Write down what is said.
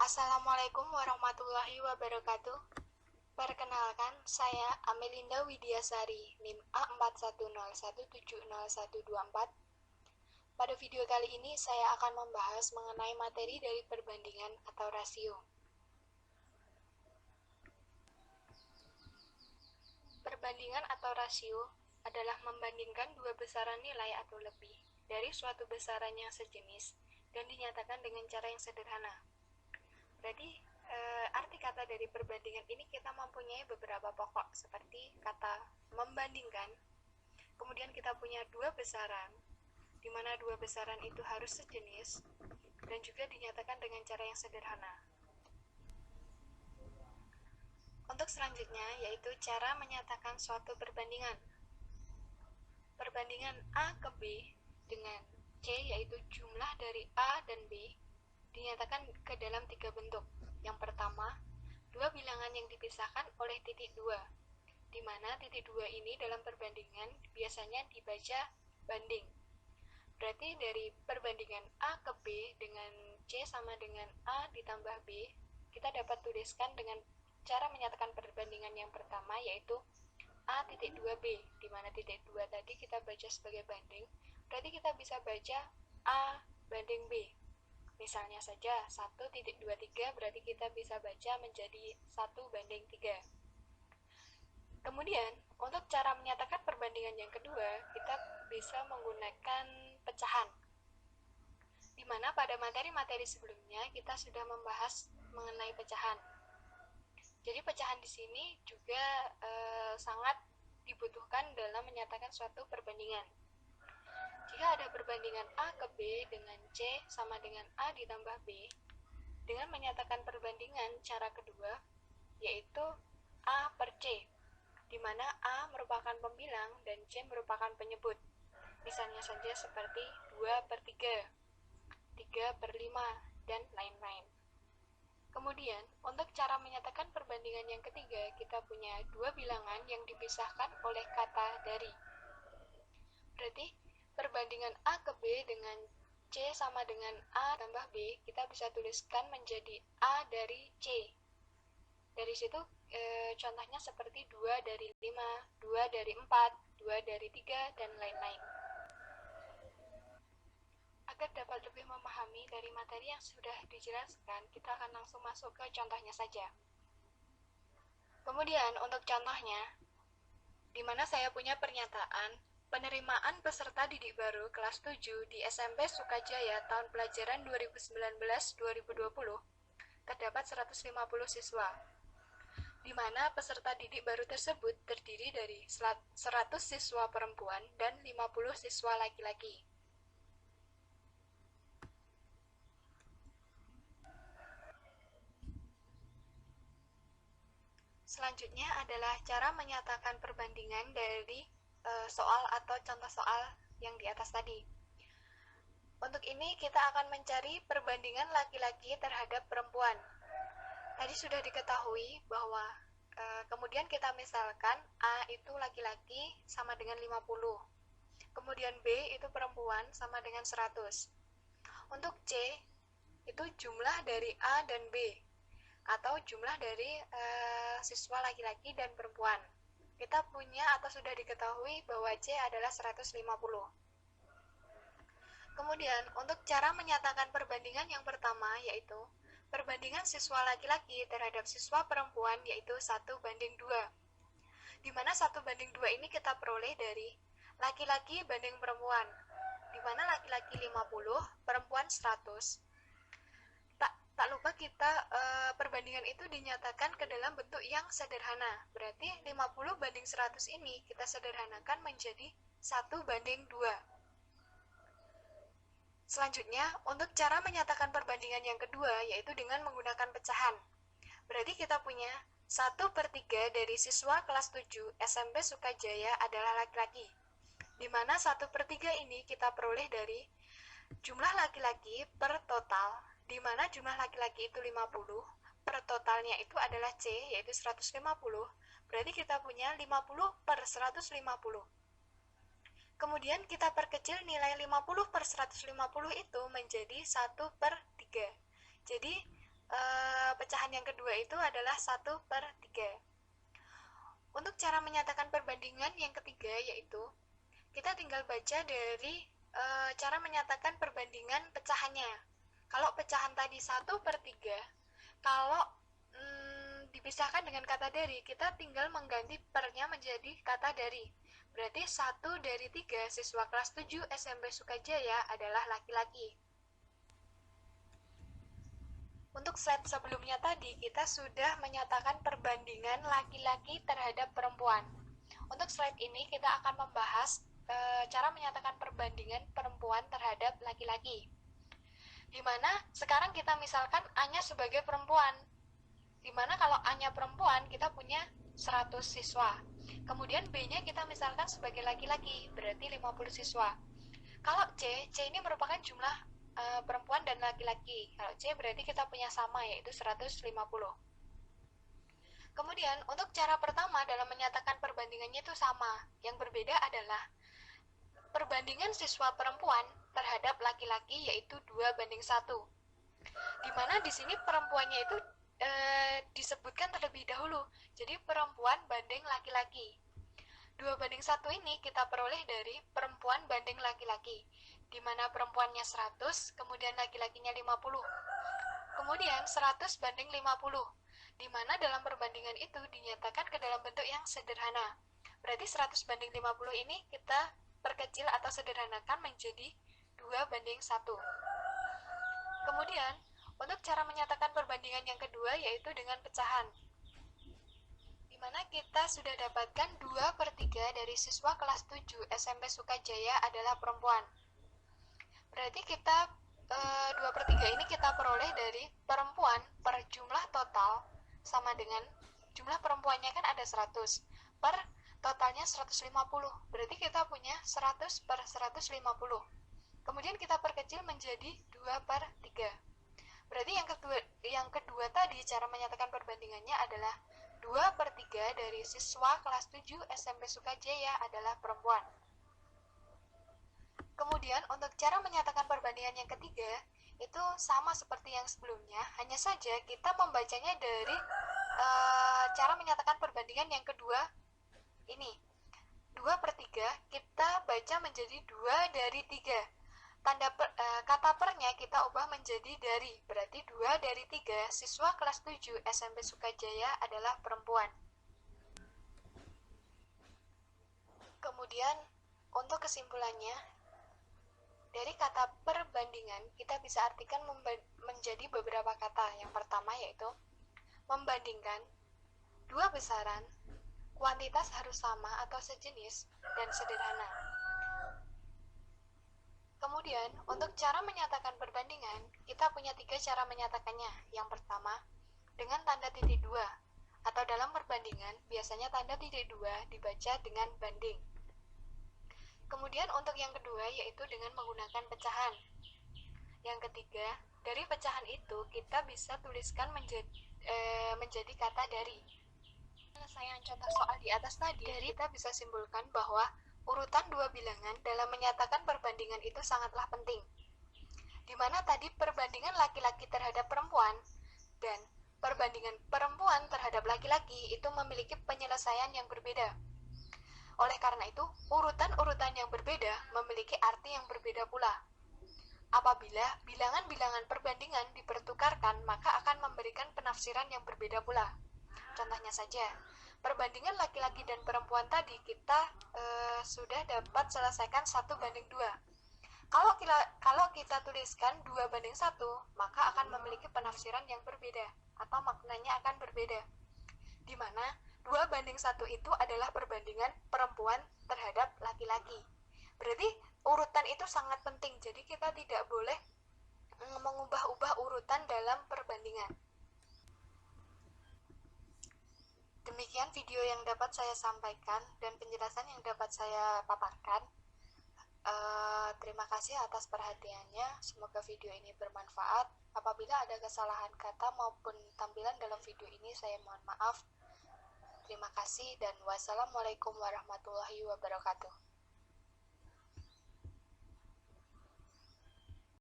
Assalamualaikum warahmatullahi wabarakatuh. Perkenalkan, saya Amelinda Widiasari, NIM A4101701244. Pada video kali ini, saya akan membahas mengenai materi dari perbandingan atau rasio. Perbandingan atau rasio adalah membandingkan dua besaran nilai atau lebih dari suatu besaran yang sejenis dan dinyatakan dengan cara yang sederhana. Berarti arti kata dari perbandingan ini kita mempunyai beberapa pokok seperti kata membandingkan. Kemudian kita punya dua besaran, di mana dua besaran itu harus sejenis dan juga dinyatakan dengan cara yang sederhana. Untuk selanjutnya yaitu cara menyatakan suatu perbandingan. Perbandingan A ke B dengan C yaitu jumlah dari A dan B dinyatakan ke dalam tiga bentuk. Yang pertama, dua bilangan yang dipisahkan oleh titik dua, di mana titik dua ini dalam perbandingan biasanya dibaca banding. Berarti dari perbandingan A ke B dengan C sama dengan A ditambah B, kita dapat tuliskan dengan cara menyatakan perbandingan yang pertama yaitu A titik 2B, di mana titik 2 tadi kita baca sebagai banding, berarti kita bisa baca A banding B. Misalnya saja 1.23 berarti kita bisa baca menjadi 1 banding 3. Kemudian, untuk cara menyatakan perbandingan yang kedua, kita bisa menggunakan pecahan. Di mana pada materi-materi sebelumnya kita sudah membahas mengenai pecahan. Jadi pecahan di sini juga sangat dibutuhkan dalam menyatakan suatu perbandingan. Jika ada perbandingan A ke B dengan C sama dengan A ditambah B, dengan menyatakan perbandingan cara kedua, yaitu A per C, di mana A merupakan pembilang dan C merupakan penyebut. Misalnya saja seperti 2 per 3, 3 per 5, dan lain-lain. Kemudian, untuk cara menyatakan perbandingan yang ketiga, kita punya dua bilangan yang dipisahkan oleh kata dari. Berarti, perbandingan A ke B dengan C sama dengan A tambah B, kita bisa tuliskan menjadi A dari C. Dari situ, contohnya seperti 2 dari 5, 2 dari 4, 2 dari 3, dan lain-lain. Agar dapat lebih memahami dari materi yang sudah dijelaskan, kita akan langsung masuk ke contohnya saja. Kemudian, untuk contohnya, di mana saya punya pernyataan penerimaan peserta didik baru kelas 7 di SMP Sukajaya tahun pelajaran 2019-2020 terdapat 150 siswa, di mana peserta didik baru tersebut terdiri dari 100 siswa perempuan dan 50 siswa laki-laki. Selanjutnya adalah cara menyatakan perbandingan dari soal atau contoh soal yang di atas tadi. Untuk ini kita akan mencari perbandingan laki-laki terhadap perempuan. Tadi sudah diketahui bahwa kemudian kita misalkan A itu laki-laki sama dengan 50. Kemudian B itu perempuan sama dengan 100. Untuk C itu jumlah dari A dan B, atau jumlah dari siswa laki-laki dan perempuan. Kita punya atau sudah diketahui bahwa C adalah 150. Kemudian, untuk cara menyatakan perbandingan yang pertama yaitu perbandingan siswa laki-laki terhadap siswa perempuan yaitu 1 banding 2. Di mana 1 banding 2 ini kita peroleh dari laki-laki banding perempuan, di mana laki-laki 50, perempuan 100. Tak lupa kita perbandingan itu dinyatakan ke dalam bentuk yang sederhana. Berarti 50 banding 100 ini kita sederhanakan menjadi 1 banding 2. Selanjutnya, untuk cara menyatakan perbandingan yang kedua yaitu dengan menggunakan pecahan. Berarti kita punya 1 per 3 dari siswa kelas 7 SMP Sukajaya adalah laki-laki, di mana 1 per 3 ini kita peroleh dari jumlah laki-laki per total, di mana jumlah laki-laki itu 50, per totalnya itu adalah C, yaitu 150, berarti kita punya 50 per 150. Kemudian kita perkecil nilai 50 per 150 itu menjadi 1 per 3. Jadi pecahan yang kedua itu adalah 1/3. Untuk cara menyatakan perbandingan yang ketiga yaitu kita tinggal baca dari cara menyatakan perbandingan pecahannya. Kalau pecahan tadi 1/3, kalau dipisahkan dengan kata dari, kita tinggal mengganti pernya menjadi kata dari. Berarti 1/3 siswa kelas 7 SMP Sukajaya adalah laki-laki. Untuk slide sebelumnya tadi, kita sudah menyatakan perbandingan laki-laki terhadap perempuan. Untuk slide ini, kita akan membahas cara menyatakan perbandingan perempuan terhadap laki-laki. Dimana sekarang kita misalkan A-nya sebagai perempuan. Dimana kalau A-nya perempuan, kita punya 100 siswa. Kemudian B-nya kita misalkan sebagai laki-laki, berarti 50 siswa. Kalau C ini merupakan jumlah perempuan dan laki-laki. Kalau C berarti kita punya sama, yaitu 150. Kemudian untuk cara pertama dalam menyatakan perbandingannya itu sama. Yang berbeda adalah perbandingan siswa perempuan terhadap laki-laki yaitu 2/1. Dimana di sini perempuannya itu disebutkan terlebih dahulu. Jadi perempuan banding laki-laki. 2/1 ini kita peroleh dari perempuan banding laki-laki, di mana perempuannya 100, kemudian laki-lakinya 50. Kemudian 100 banding 50, di mana dalam perbandingan itu dinyatakan ke dalam bentuk yang sederhana. Berarti 100 banding 50 ini kita perkecil atau sederhanakan menjadi 2/1. Kemudian, untuk cara menyatakan perbandingan yang kedua yaitu dengan pecahan. Dimana kita sudah dapatkan 2/3 dari siswa kelas 7 SMP Sukajaya adalah perempuan. Berarti kita 2/3 ini kita peroleh dari perempuan per jumlah total sama dengan jumlah perempuannya kan ada 100 per totalnya 150. Berarti kita punya 100/150. Kemudian kita perkecil menjadi 2/3. Berarti yang kedua tadi cara menyatakan perbandingannya adalah 2/3 dari siswa kelas 7 SMP Sukajaya adalah perempuan. Kemudian untuk cara menyatakan perbandingan yang ketiga itu sama seperti yang sebelumnya, hanya saja kita membacanya dari cara menyatakan perbandingan yang kedua ini. 2/3 kita baca menjadi 2/3. Kata pernya kita ubah menjadi dari, berarti 2/3 siswa kelas 7 SMP Sukajaya adalah perempuan. Kemudian untuk kesimpulannya, dari kata perbandingan kita bisa artikan menjadi beberapa kata. Yang pertama yaitu membandingkan dua besaran, kuantitas harus sama atau sejenis, dan sederhana. Kemudian, untuk cara menyatakan perbandingan, kita punya 3 cara menyatakannya. Yang pertama, dengan tanda titik 2, atau dalam perbandingan, biasanya tanda titik 2 dibaca dengan banding. Kemudian untuk yang kedua, yaitu dengan menggunakan pecahan. Yang ketiga, dari pecahan itu, kita bisa tuliskan menjadi kata dari. Penyelesaian contoh soal di atas tadi, kita bisa simpulkan bahwa urutan dua bilangan dalam menyatakan perbandingan itu sangatlah penting. Di mana tadi perbandingan laki-laki terhadap perempuan dan perbandingan perempuan terhadap laki-laki itu memiliki penyelesaian yang berbeda. Oleh karena itu, urutan-urutan yang berbeda memiliki arti yang berbeda pula. Apabila bilangan-bilangan perbandingan dipertukarkan, maka akan memberikan penafsiran yang berbeda pula. Contohnya saja, perbandingan laki-laki dan perempuan tadi kita sudah dapat selesaikan 1/2. Kalau kita tuliskan 2/1, maka akan memiliki penafsiran yang berbeda atau maknanya akan berbeda. Di mana 2/1 itu adalah perbandingan perempuan terhadap laki-laki. Berarti urutan itu sangat penting. Jadi kita tidak boleh mengubah-ubah urutan dalam perbandingan. Demikian video yang dapat saya sampaikan dan penjelasan yang dapat saya paparkan. Terima kasih atas perhatiannya. Semoga video ini bermanfaat. Apabila ada kesalahan kata maupun tampilan dalam video ini, saya mohon maaf. Terima kasih dan wassalamualaikum warahmatullahi wabarakatuh.